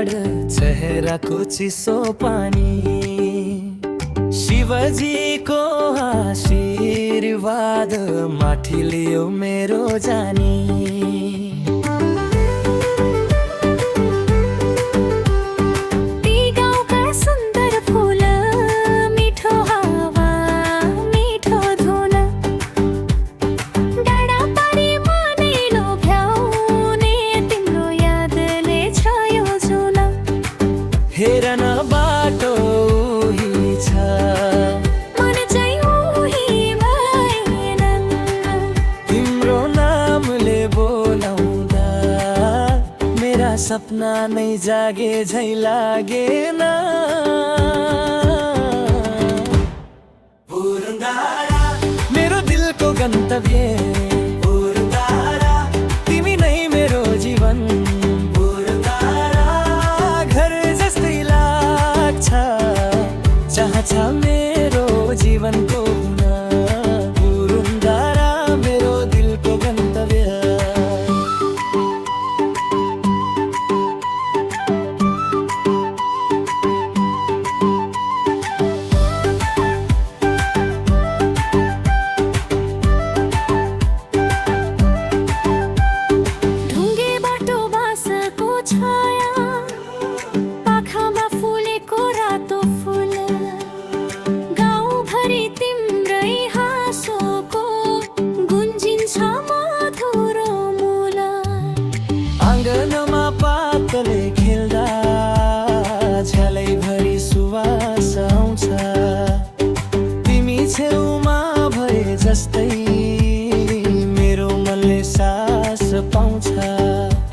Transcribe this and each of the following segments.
जाड चेहराको चिसो पानी शिवजीको आशीर्वाद माथि लियो मेरो जानी। हेरन बाटो उही छ मन चाहिँ उही भएन। तिम्रो नामले बोलाउँदा मेरा सपना नै जागे झै लागेन। पुरुन्दारा मेरो दिलको गन्तव्य, पुरुन्दारा तिमी नै मेरो जीवन। जहाँ छ मेरो जीवनको हुन, पुरुन्दारा मेरो दिलको गन्तव्य। ढुङ्गे बाटो बाँसको छाया, पाखामा फुलेको रातो फुल, तिम्रै हाँसोको गुन्जिन्छ मधुर मूल। आँगनमा पातले खेल्दा झ्यालैभरि सुवास आउँछ। तिमी छेउमा भए जस्तै मेरो मनले सास पाउँछ।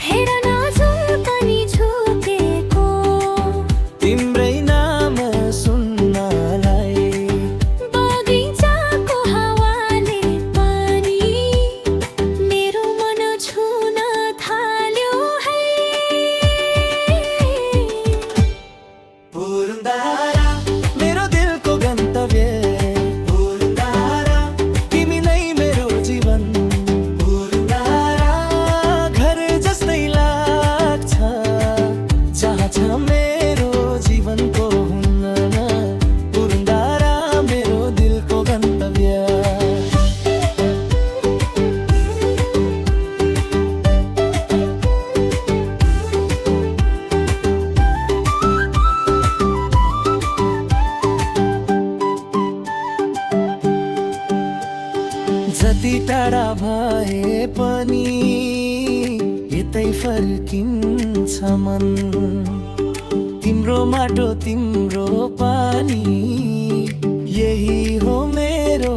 हेर नजुल पनि झुकेको तिम्रै नाम सुन्नलाई। बगैँचाको हावाले पानी मेरो मन छुन थाल्यो है। पुरुन्दारा मेरो दिलको गन्तव्य, पुरुन्दारा तिमी नै मेरो जीवन। पुरुन्दारा घर जस्तै लाग्छ जहाँ छ मेरो जीवनको हुन्न, पुरुन्दारा मेरो दिलको गन्तव्य। जति टाढा भए पनि यतै फर्किन्छ मन। तिम्रो माटो तिम्रो पानी यही हो मेरो